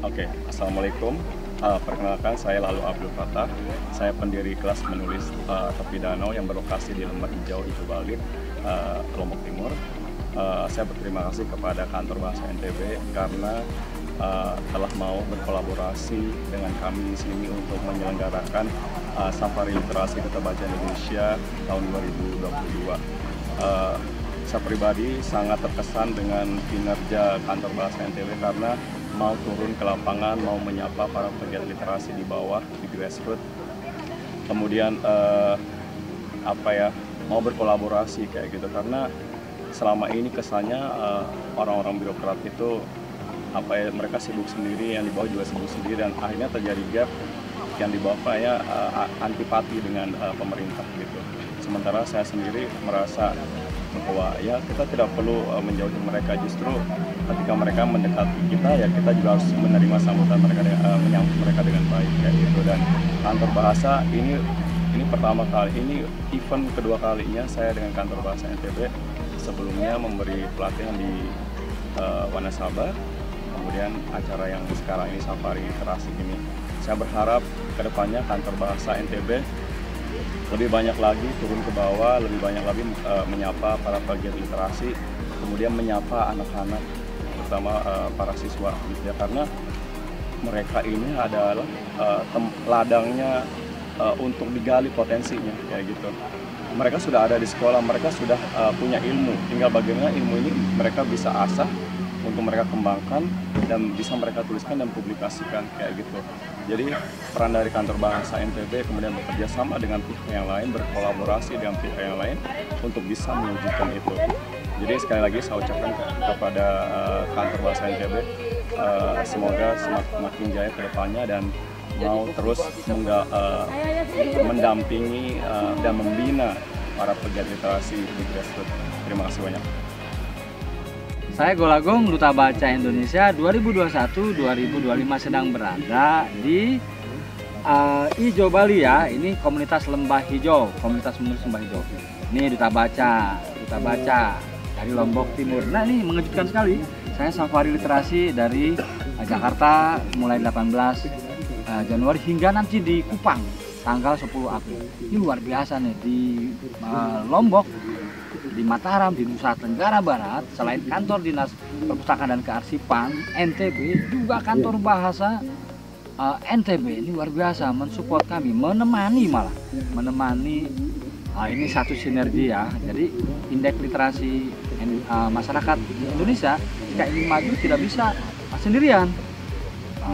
Oke, Assalamualaikum. Perkenalkan, saya Lalu Abdul Fattah. Saya pendiri kelas menulis Tepi Danau yang berlokasi di Lembah Hijau Itu Balit, Lombok Timur. Saya berterima kasih kepada Kantor Bahasa NTB karena telah mau berkolaborasi dengan kami di sini untuk menyelenggarakan Safari Literasi Duta Baca Indonesia tahun 2022. Saya pribadi sangat terkesan dengan kinerja Kantor Bahasa NTB karena mau turun ke lapangan, mau menyapa para pegiat literasi di bawah, di grassroots. Kemudian mau berkolaborasi kayak gitu, karena selama ini kesannya orang-orang birokrat itu mereka sibuk sendiri, yang di bawah juga sibuk sendiri, dan akhirnya terjadi gap yang di bawah antipati dengan pemerintah gitu. Sementara saya sendiri merasa bahwa ya kita tidak perlu menjauhi mereka, justru ketika mereka mendekati kita ya kita juga harus menerima sambutan mereka, menyambut mereka dengan baik kayak gitu. Dan Kantor Bahasa ini pertama kali, ini event kedua kalinya saya dengan Kantor Bahasa NTB. Sebelumnya memberi pelatihan di Wanasaba, kemudian acara yang sekarang ini Safari Literasi ini. Saya berharap kedepannya Kantor Bahasa NTB lebih banyak lagi turun ke bawah, lebih banyak lagi menyapa para pegiat literasi, kemudian menyapa anak-anak, terutama para siswa gitu ya, karena mereka ini adalah ladangnya untuk digali potensinya kayak gitu. Mereka sudah ada di sekolah, mereka sudah punya ilmu, tinggal bagaimana ilmu ini mereka bisa asah untuk mereka kembangkan dan bisa mereka tuliskan dan publikasikan kayak gitu. Jadi peran dari Kantor Bahasa NTB kemudian bekerja sama dengan pihak yang lain, berkolaborasi dengan pihak yang lain untuk bisa mewujudkan itu. Jadi sekali lagi saya ucapkan kepada Kantor Bahasa NTB, semoga semakin jaya ke depannya dan mau terus mendampingi dan membina para pegiat literasi di grassroots. Terima kasih banyak. Saya Golagong, Duta Baca Indonesia 2021-2025 sedang berada di Ijo Bali ya. Ini komunitas Lembah Hijau, komunitas menulis Lembah Hijau. Ini Duta Baca dari Lombok Timur. Nah ini mengejutkan sekali. Saya safari literasi dari Jakarta mulai 18 Januari hingga nanti di Kupang tanggal 10 April. Ini luar biasa nih di Lombok, di Mataram, di Nusa Tenggara Barat. Selain kantor Dinas Perpustakaan dan Kearsipan NTB, juga Kantor Bahasa NTB ini luar biasa mensupport kami, menemani ini satu sinergi ya. Jadi indeks literasi masyarakat Indonesia jika ingin maju tidak bisa sendirian.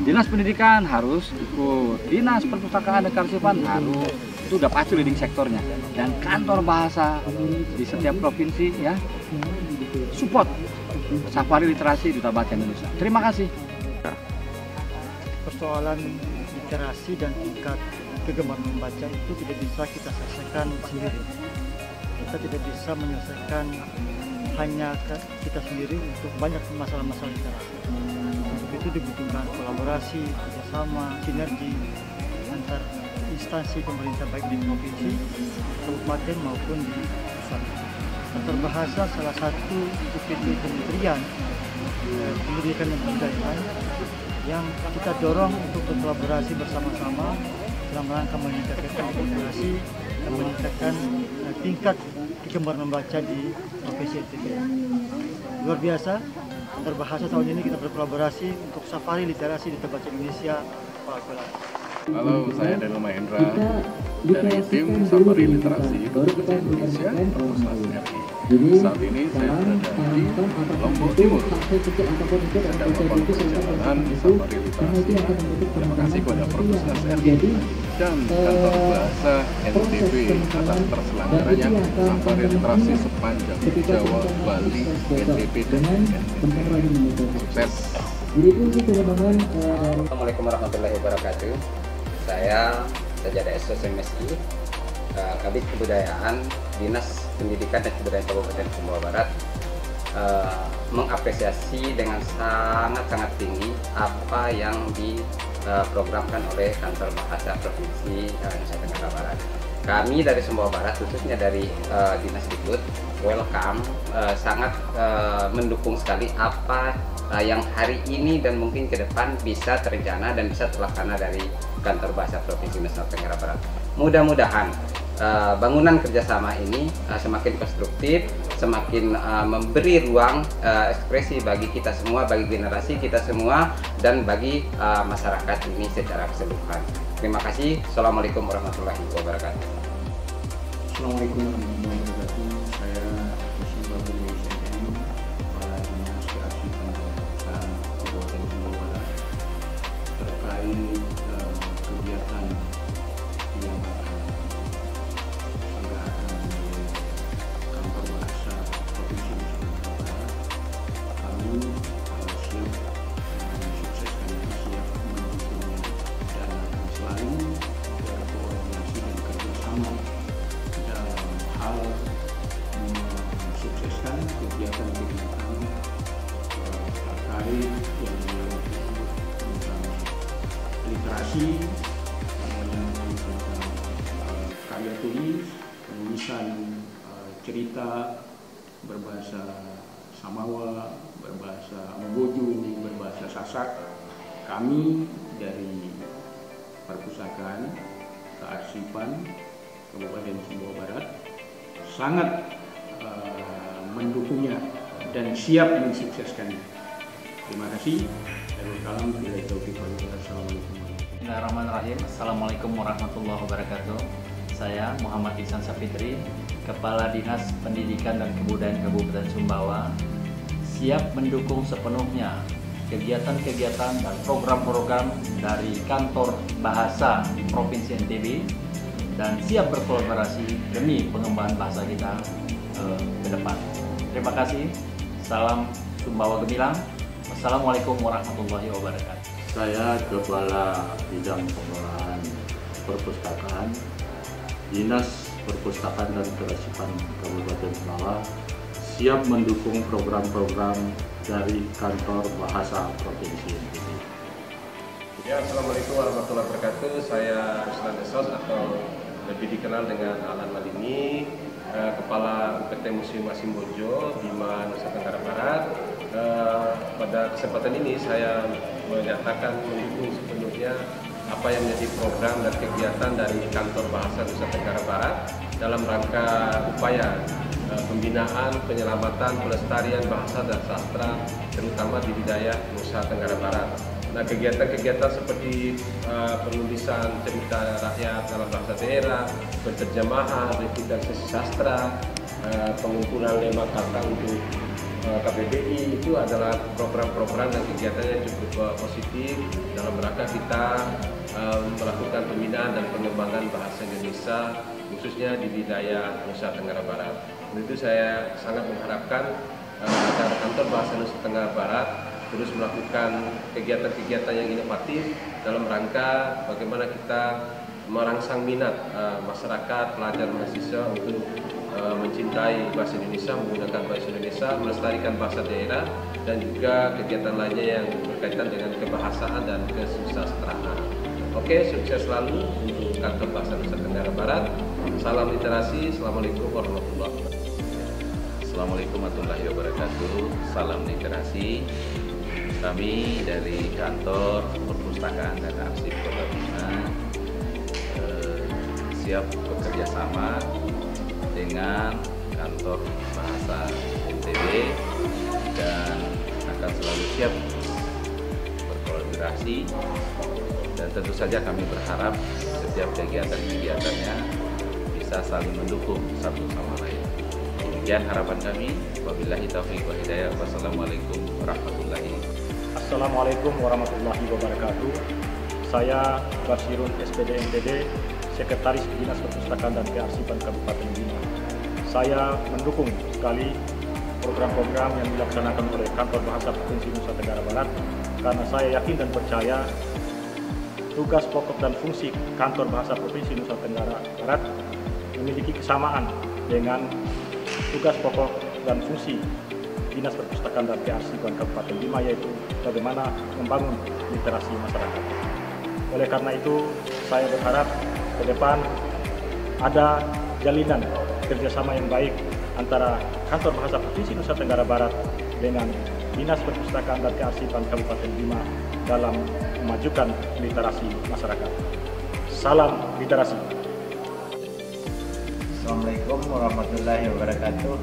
Dinas Pendidikan harus ikut, Dinas Perpustakaan dan Kearsipan harus, itu udah pasti leading sektornya, dan Kantor Bahasa di setiap provinsi ya support Safari Literasi Duta Baca Indonesia. Terima kasih. Persoalan literasi dan tingkat kegemaran membaca itu tidak bisa kita selesaikan sendiri. Kita tidak bisa menyelesaikan hanya kita sendiri untuk banyak masalah-masalah literasi. Untuk itu dibutuhkan kolaborasi, kerjasama, sinergi antar instansi pemerintah baik di provinsi, kabupaten maupun di pusat. Kantor Bahasa salah satu UPT Kementerian Pendidikan dan Kebudayaan yang kita dorong untuk berkolaborasi bersama-sama dalam rangka meningkatkan literasi dan meningkatkan tingkat kegemaran membaca di provinsi NTB. Luar biasa. Kantor Bahasa tahun ini kita berkolaborasi untuk Safari Literasi Duta Baca Indonesia. Halo, saya Daniel Mahendra dari tim Safari Literasi Duta Baca Indonesia Pusat RI. Saat ini saya berada di Lombok Timur dan melakukan perjalanan Safari Literasi. Terima kasih kepada Perpusnas RI dan Kantor Bahasa NTB atas terselenggaranya Safari Literasi sepanjang Jawa, Bali, NTB dan NTB. Sukses. Assalamualaikum warahmatullahi wabarakatuh. Saya Sajada SSMSI, Kabid Kebudayaan Dinas Pendidikan dan Kebudayaan Kabupaten Sumbawa Barat, mengapresiasi dengan sangat tinggi apa yang diprogramkan oleh Kantor Bahasa Provinsi Nusa Tenggara Barat. Kami dari Sumbawa Barat, khususnya dari Dinas Dikbud, welcome, sangat mendukung sekali apa yang hari ini dan mungkin ke depan bisa terencana dan bisa terlaksana dari Kantor Bahasa Provinsi Nusa Tenggara Barat. Mudah-mudahan bangunan kerjasama ini semakin konstruktif, semakin memberi ruang ekspresi bagi kita semua, bagi generasi kita semua, dan bagi masyarakat ini secara keseluruhan. Terima kasih. Assalamualaikum warahmatullahi wabarakatuh. Assalamualaikum warahmatullahi wabarakatuh. Saya Musibah BSNM, Kepala Dinas Kearsipan dan Kabupaten Sumbawa Barat, terkait kegiatan yang diselenggarakan oleh Kantor Bahasa Provinsi Nusa Tenggara Barat. Kami siap mensukseskan, siap mendukungnya, dan akan selalu berkoordinasi dan kerjasama dalam hal mensukseskan kegiatan-kegiatan terkait yang tentang literasi, yang tentang karya tulis, penulisan cerita berbahasa Samawa, berbahasa Mboju, berbahasa Sasak. Kami dari Perpustakaan Kearsipan Kabupaten Sumbawa Barat sangat mendukungnya dan siap mensukseskannya. Terima kasih. Bismillahirrahmanirrahim. Assalamualaikum warahmatullahi wabarakatuh. Saya Muhammad Ihsan Sapitri, Kepala Dinas Pendidikan dan Kebudayaan Kabupaten Sumbawa, siap mendukung sepenuhnya kegiatan-kegiatan dan program-program dari Kantor Bahasa Provinsi NTB dan siap berkolaborasi demi pengembangan bahasa kita ke depan. Terima kasih. Salam Sumbawa Gemilang. Wassalamualaikum warahmatullahi wabarakatuh. Saya Kepala Bidang Pengelolaan Perpustakaan, Dinas Perpustakaan dan Kearsipan Kabupaten Sumbawa, siap mendukung program-program dari Kantor Bahasa Provinsi NTB. Ya, Assalamualaikum warahmatullahi wabarakatuh. Saya Ruslan Desos atau lebih dikenal dengan Alan Malini, Kepala UPT Museum Asimbojo, Bima, Nusa Tenggara Barat. Pada kesempatan ini saya menyatakan mendukung sepenuhnya apa yang menjadi program dan kegiatan dari Kantor Bahasa Nusa Tenggara Barat dalam rangka upaya pembinaan, penyelamatan, pelestarian bahasa dan sastra, terutama di wilayah Nusa Tenggara Barat. Nah, kegiatan-kegiatan seperti penulisan cerita rakyat dalam bahasa daerah, penterjemahan, revitalisasi sastra, pengumpulan lema kata untuk KBBI, itu adalah program-program dan kegiatan yang cukup positif dalam rangka kita melakukan pembinaan dan pengembangan bahasa Indonesia, khususnya di wilayah Nusa Tenggara Barat. Untuk itu saya sangat mengharapkan agar Kantor Bahasa Nusa Tenggara Barat terus melakukan kegiatan-kegiatan yang inovatif dalam rangka bagaimana kita merangsang minat masyarakat, pelajar, mahasiswa untuk mencintai bahasa Indonesia, menggunakan bahasa Indonesia, melestarikan bahasa daerah, dan juga kegiatan lainnya yang berkaitan dengan kebahasaan dan kesusastraan. Oke, sukses selalu untuk Kantor Bahasa Nusa Tenggara Barat. Salam literasi. Assalamualaikum warahmatullahi wabarakatuh. Assalamualaikum warahmatullahi wabarakatuh. Salam literasi. Kami dari Kantor Perpustakaan dan Arsip Kota Bima siap bekerja sama dengan Kantor Bahasa NTB dan akan selalu siap berkolaborasi, dan tentu saja kami berharap setiap kegiatan-kegiatannya bisa saling mendukung satu sama lain. Demikian harapan kami. Wabillahi taufiq wa hidayah. Wassalamualaikum warahmatullahi wabarakatuh. Assalamualaikum warahmatullahi wabarakatuh. Saya Basirun SPD NTB, Sekretaris Dinas Perpustakaan dan Kearsipan Kabupaten Bima. Saya mendukung sekali program-program yang dilaksanakan oleh Kantor Bahasa Provinsi Nusa Tenggara Barat, karena saya yakin dan percaya tugas pokok dan fungsi Kantor Bahasa Provinsi Nusa Tenggara Barat memiliki kesamaan dengan tugas pokok dan fungsi Dinas Perpustakaan dan Kearsipan Kabupaten Bima, yaitu bagaimana membangun literasi masyarakat. Oleh karena itu, saya berharap ke depan ada jalinan kerjasama yang baik antara Kantor Bahasa Provinsi Nusa Tenggara Barat dengan Dinas Perpustakaan dan Kearsipan Kabupaten Bima dalam memajukan literasi masyarakat. Salam literasi. Assalamualaikum warahmatullahi wabarakatuh.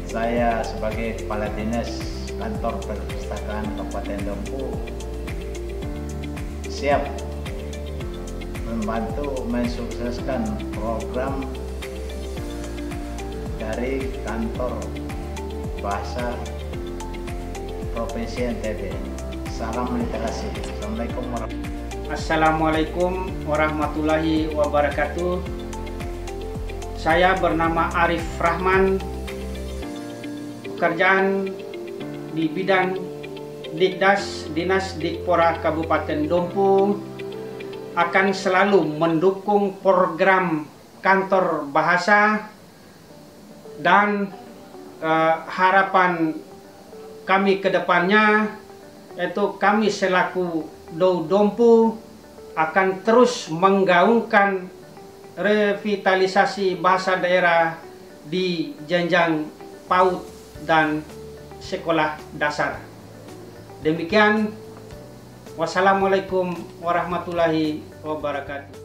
Saya sebagai Kepala Dinas Kantor Perpustakaan Kabupaten Dompu siap membantu mensukseskan program dari Kantor Bahasa Provinsi NTB. Salam literasi. Assalamualaikum warahmatullahi wabarakatuh. Saya bernama Arif Rahman, pekerjaan di bidang Dikdas Dinas Dikpora Kabupaten Dompu, akan selalu mendukung program Kantor Bahasa dan harapan kami ke depannya yaitu kami selaku DOU Dompu akan terus menggaungkan revitalisasi bahasa daerah di jenjang PAUD dan sekolah dasar. Demikian, wassalamualaikum warahmatullahi wabarakatuh.